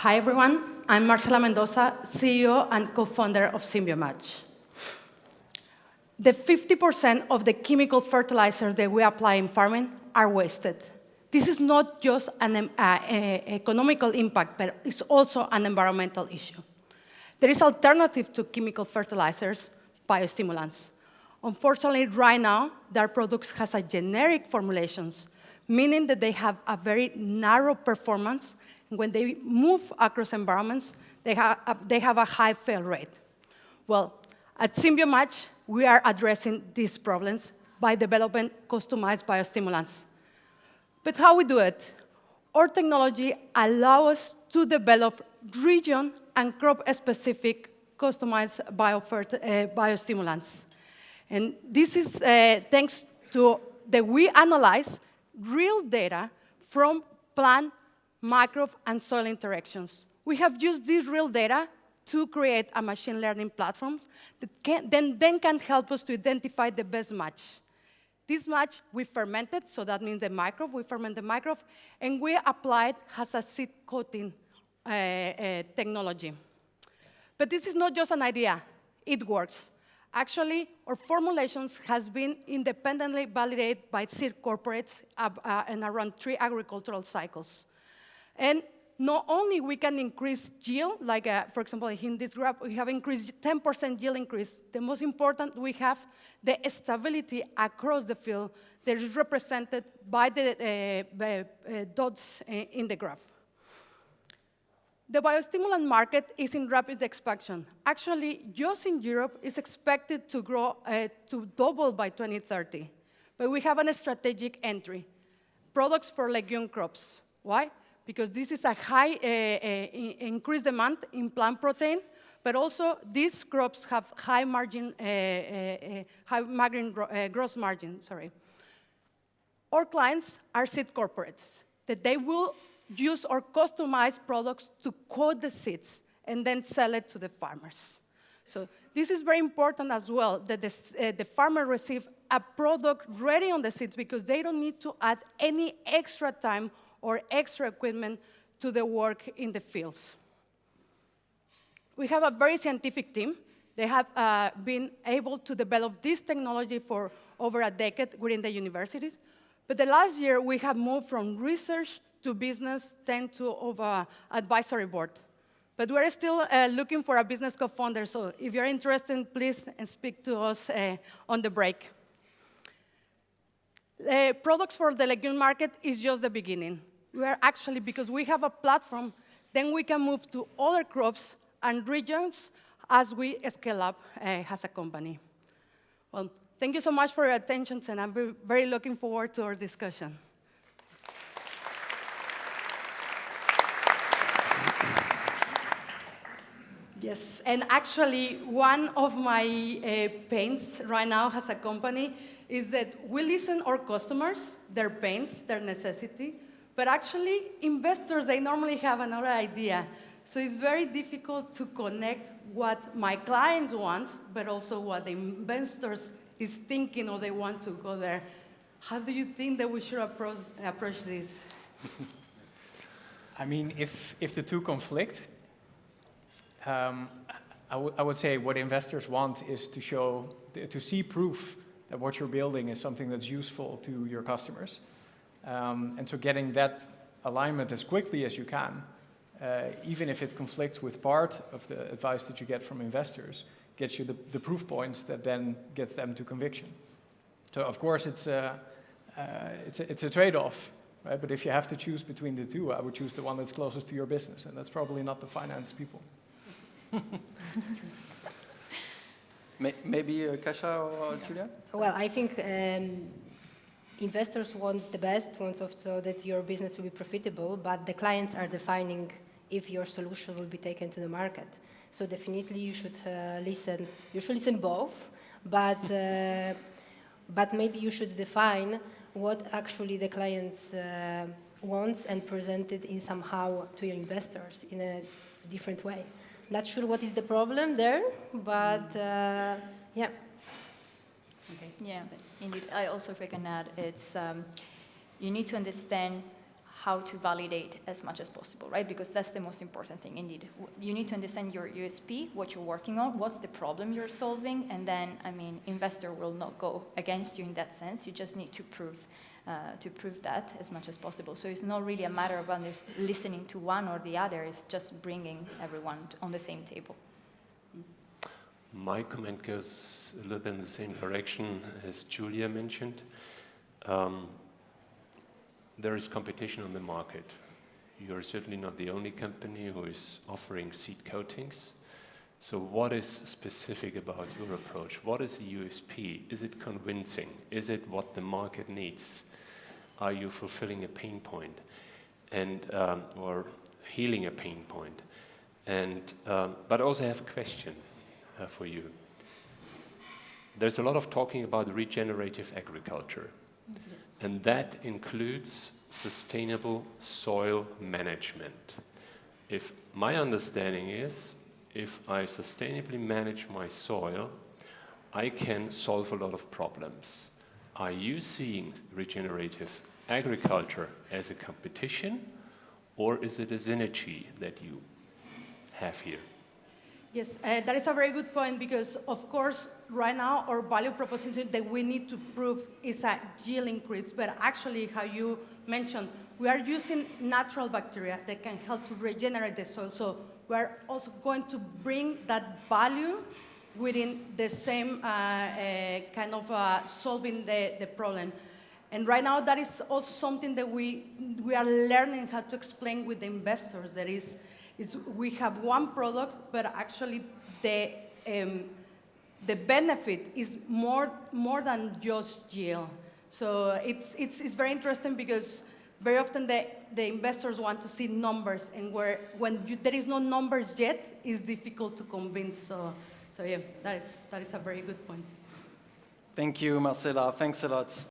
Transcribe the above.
Hi, everyone. I'm Marcela Mendoza, CEO and co-founder of Symbiomatch. The 50% of the chemical fertilizers that we apply in farming are wasted. This is not just an economical impact, but it's also an environmental issue. There is alternative to chemical fertilizers, biostimulants. Unfortunately, right now, their products has a generic formulations, meaning that they have a very narrow performance. When they move across environments, they have a high fail rate. Well, at Symbiomatch, we are addressing these problems by developing customized biostimulants. But how we do it? Our technology allows us to develop region and crop-specific customized biostimulants. And this is thanks to that we analyze real data from plant, microbe, and soil interactions. We have used this real data to create a machine learning platform that then can help us to identify the best match. This match we fermented, so that means the microbe, we ferment the microbe, and we applied as a seed coating technology. But this is not just an idea, it works. Actually, our formulations has been independently validated by seed corporates in around 3 agricultural cycles. And not only we can increase yield, like for example, in this graph, we have increased 10% yield increase. The most important, we have the stability across the field that is represented by the dots in the graph. The biostimulant market is in rapid expansion. Actually, just in Europe, it's expected to grow to double by 2030. But we have a strategic entry, products for legume crops. Why? Because this is a high increased demand in plant protein, but also these crops have high gross margin, sorry. Our clients are seed corporates, that they will use our customized products to coat the seeds and then sell it to the farmers. So this is very important as well, that the farmer receive a product ready on the seeds because they don't need to add any extra time or extra equipment to the work in the fields. We have a very scientific team. They have been able to develop this technology for over a decade within the universities. But the last year, we have moved from research to business, then to over advisory board. But we're still looking for a business co-founder, so if you're interested, please speak to us on the break. Products for the legume market is just the beginning. We are actually, because we have a platform, then we can move to other crops and regions as we scale up as a company. Well, thank you so much for your attention, and I'm very looking forward to our discussion. Yes, and actually, one of my pains right now as a company is that we listen our customers, their pains, their necessity, but actually, investors, they normally have another idea. So it's very difficult to connect what my clients want, but also what the investors is thinking or they want to go there. How do you think that we should approach this? I mean, if the two conflict, I would say what investors want is to see proof that what you're building is something that's useful to your customers. And so getting that alignment as quickly as you can, even if it conflicts with part of the advice that you get from investors, gets you the proof points that then gets them to conviction. So of course it's a trade-off, right? But if you have to choose between the two, I would choose the one that's closest to your business, and that's probably not the finance people. Maybe Kasia or Julia? Well, I think investors want the best, want so that your business will be profitable, but the clients are defining if your solution will be taken to the market. So definitely you should listen. You should listen both, but maybe you should define what actually the clients wants and present it in somehow to your investors in a different way. Not sure what is the problem there, but yeah. Okay. Yeah, indeed. I also, if I can add, it's you need to understand how to validate as much as possible, right? Because that's the most important thing, indeed. You need to understand your USP, what you're working on, what's the problem you're solving, and then, I mean, investor will not go against you in that sense. You just need to prove that as much as possible. So it's not really a matter of listening to one or the other, it's just bringing everyone on the same table. My comment goes a little bit in the same direction as Julia mentioned. There is competition on the market. You're certainly not the only company who is offering seed coatings. So what is specific about your approach? What is the USP? Is it convincing? Is it what the market needs? Are you fulfilling a pain point and or healing a pain point? And but I also have a question for you. There's a lot of talking about regenerative agriculture. Yes. And that includes sustainable soil management. If my understanding is, if I sustainably manage my soil, I can solve a lot of problems. Are you seeing regenerative agriculture as a competition, or is it a synergy that you have here? Yes, that is a very good point because, of course, right now our value proposition that we need to prove is a yield increase. But actually, how you mentioned, we are using natural bacteria that can help to regenerate the soil. So we are also going to bring that value within the same kind of solving the problem. And right now, that is also something that we are learning how to explain with the investors. That is we have one product, but actually the benefit is more than just yield. So it's very interesting because very often the investors want to see numbers, and when there is no numbers yet, it's difficult to convince. So yeah, that is a very good point. Thank you, Marcela. Thanks a lot.